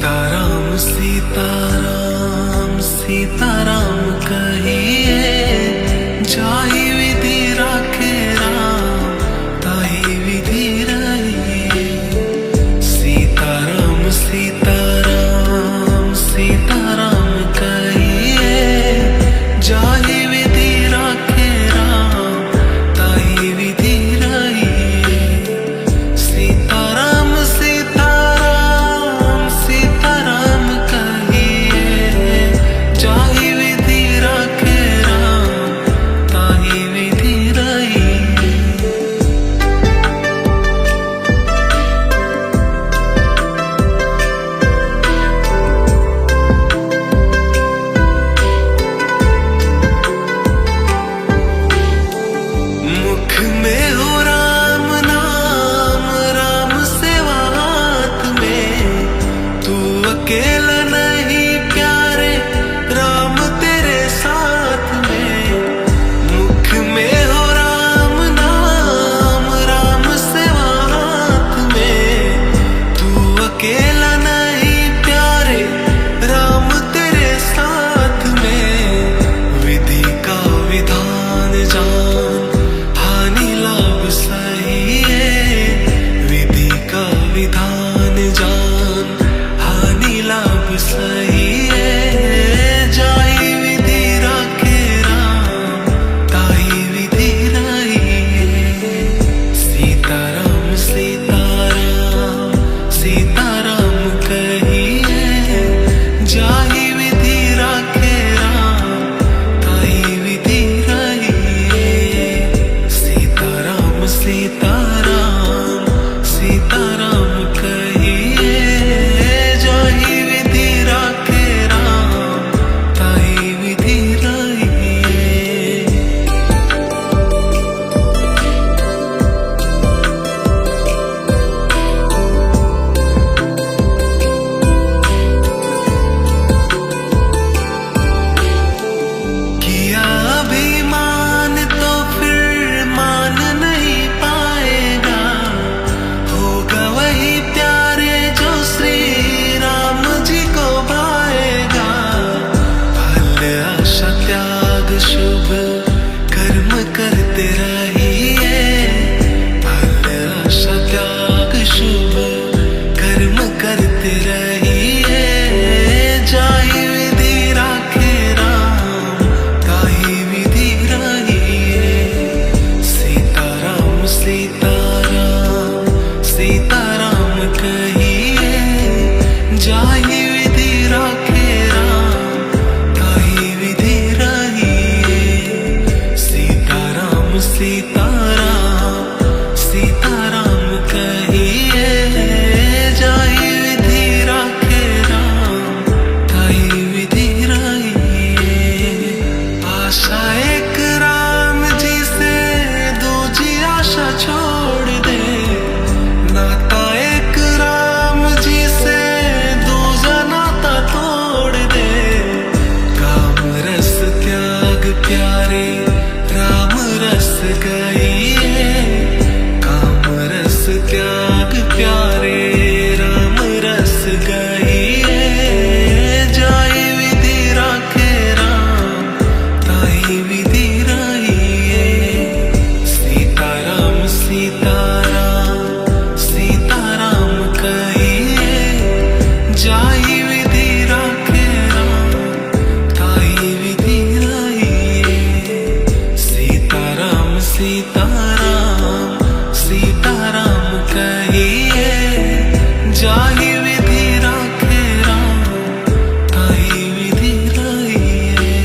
सीताराम सीताराम सीताराम कहिए, जाहि विधि राखे राम ताहि विधि रहिए। सीताराम सीताराम सीताराम कहिए, जाहि विधि राखे राम ताहि विधि रहिए। सीताराम सीताराम सीताराम कहिए, जाहि विधि राखे राम ताहि विधि रहिए। मुख में हो राम नाम, राम सेवा हाथ में, तू अकेला नहीं प्यारे, राम तेरे साथ में। मुख में हो राम नाम, राम सेवा हाथ में, तू अकेला नहीं प्यारे, राम तेरे साथ में। विधि का विधान जान, हानि लाभ सही है। विधि का विधान जान, हानि लाभ सही है। जाहि विधि राखे राम ताहि विधि रहिए। सीताराम सीताराम सीताराम कहिए, जाहि विधि राखे राम ताहि विधि रहिए। सीताराम सीताराम सीताराम कहिए, जाहि विधि राखे राम ताहि विधि रहिए। किया अभिमान तो फिर मान नहीं पाएगा, होगा वही प्यारे जो श्री राम जी को भाएगा। फल आशा त्याग शुभ कर्म करते रहिए। फल आशा त्याग शुभ कर्म करते रहिए। जाहि विधि राखे राम ताहि विधि रहिए। सीताराम सीताराम सीताराम कहिए, जाहि विधि राखे राम ताहि विधि रहिए। सीताराम सीताराम सीताराम कहिए, जाहि विधि राखे राम ताहि विधि रहिए। आशा एक राम जी से दूजी आशा छोड़ दे, नाता एक राम जी से दूजा नाता तोड़ दे। काम रस त्याग प्यारे, राम रस गइए। काम रस त्याग प्यारे, राम रस गइए। जाहि विधि राखे राम ताहि विधि रहिए। सीताराम सीताराम सीताराम कहिए, जाहि विधि राखे राम ताहि विधि रहिए। सीताराम सीताराम सीताराम कहिए, जाहि विधि राखे राम ताहि विधि रहिए।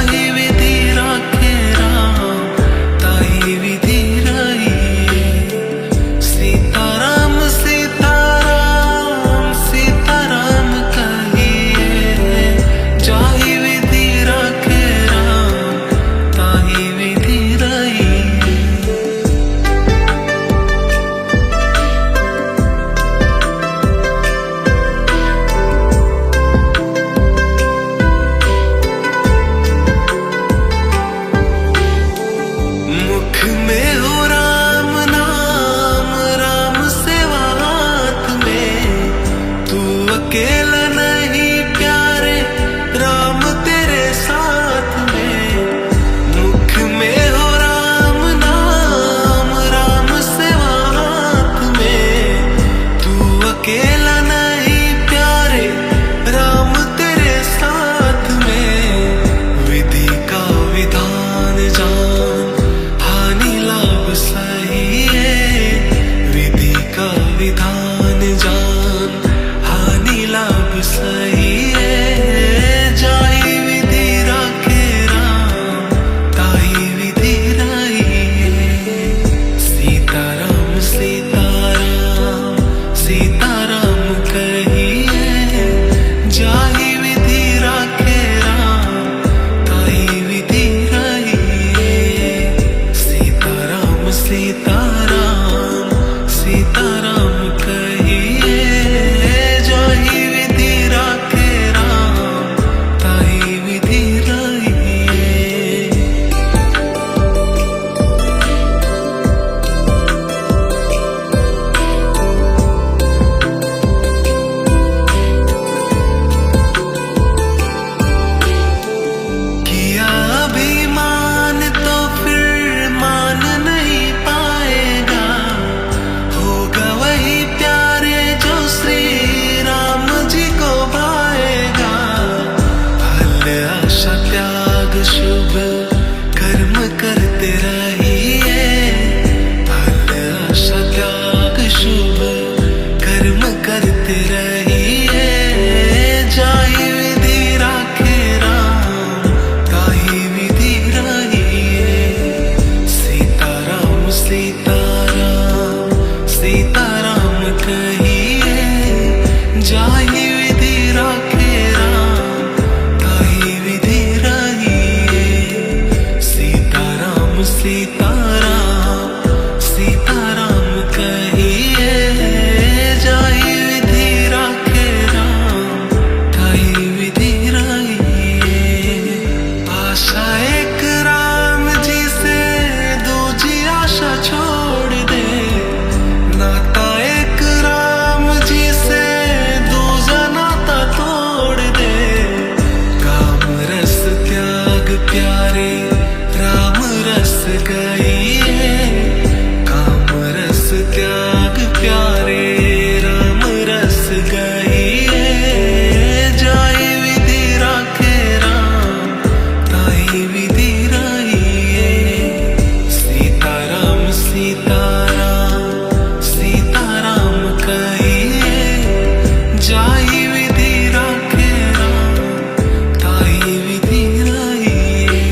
जाहि विधि राखे राम ताहि विधि रहिए। सीताराम सीताराम सीताराम कहिए, जाहि विधि राखे राम ताहि विधि रहिए। मुख में हो राम नाम, राम सेवा हाथ में, तू अकेला नहीं प्यारे, राम तेरे साथ में। मुख में हो राम नाम, राम सेवा हाथ में, तू अकेला नहीं प्यारे, राम तेरे साथ में। विधि का विधान जान, हानि लाभ सही है। विधि का विधान जान, हानि लाभ सही है। जाहि विधि राखे राम ताहि विधि रहिए। सीताराम सीताराम सीताराम कहिए, जाहि विधि राखे राम ताहि विधि रहिए। सीताराम सीताराम सीताराम कहिए, जाहि विधि राखे राम ताहि विधि रहिए। किया अभिमान तो फिर मान नहीं पाएगा, होगा वही प्यारे जो श्री राम जी को भाएगा। फल आशा त्याग शुभ कर्म करते रहिए। फल आशा त्याग शुभ कर्म करते रहिए। जाहि विधि राखे राम ताहि विधि रहिए। सीताराम सीताराम सीताराम कहिए, जाहि विधि राखे राम ताहि विधि रहिए। सीताराम सीताराम सीताराम कहिए, जाहि विधि राखे राम ताहि विधि रहिए। आशा एक राम जी से दूजी आशा छोड़ दे, नाता एक राम जी से दूजा नाता तोड़ दे। काम रस त्याग प्यारे, राम रस गइए। काम रस त्याग प्यारे, राम रस गइए। जाहि विधि राखे राम ताहि विधि रहिए। सीताराम सीताराम सीताराम कहिए, जाहि विधि राखे राम ताहि विधि रहिए।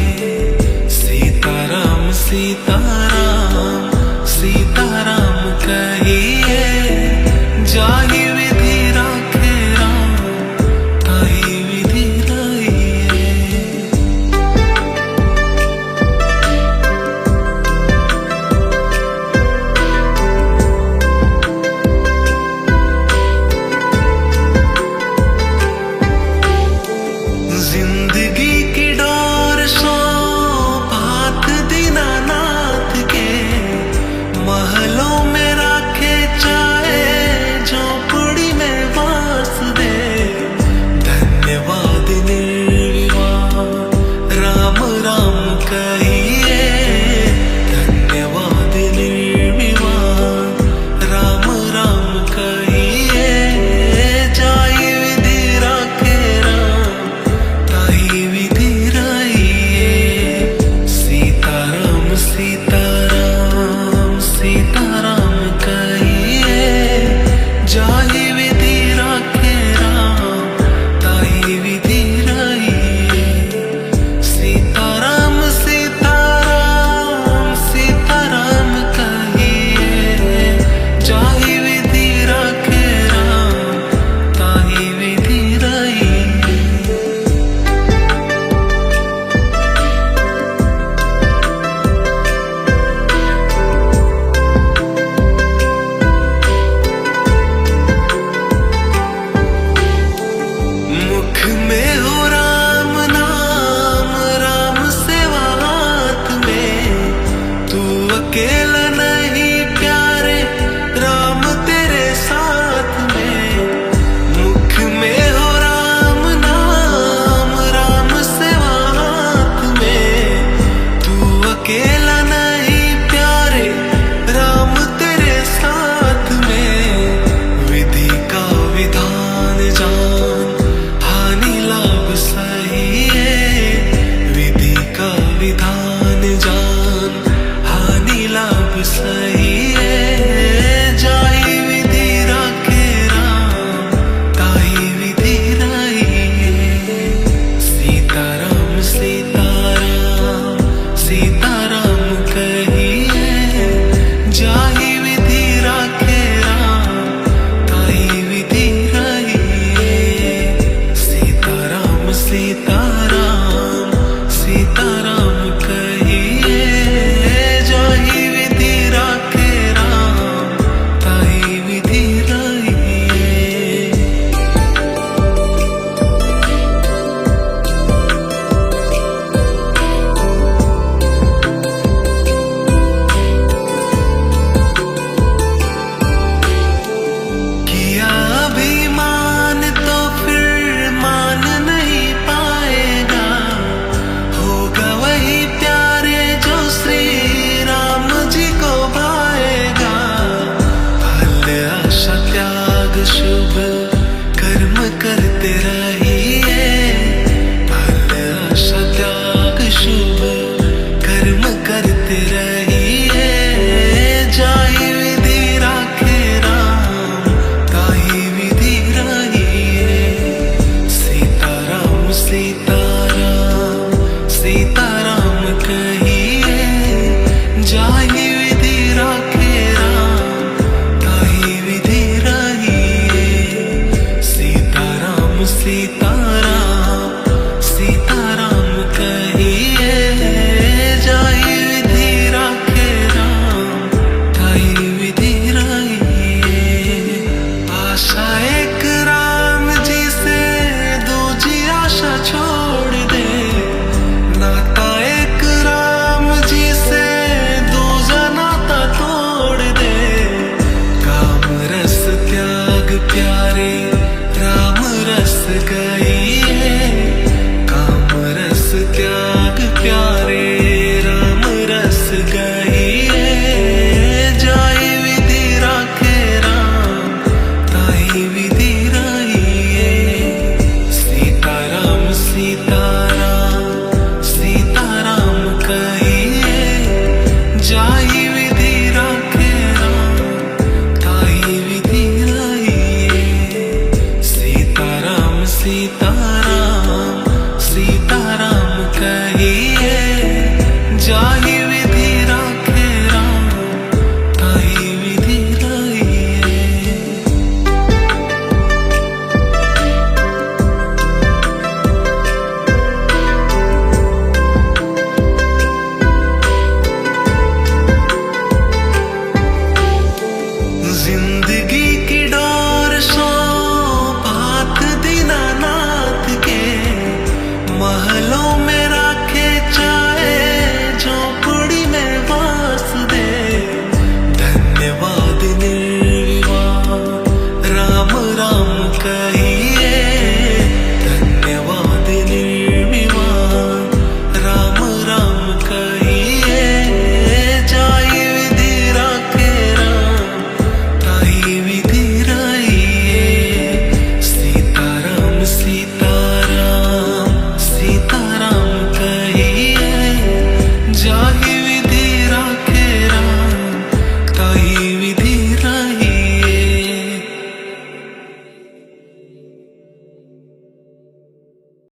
अकेला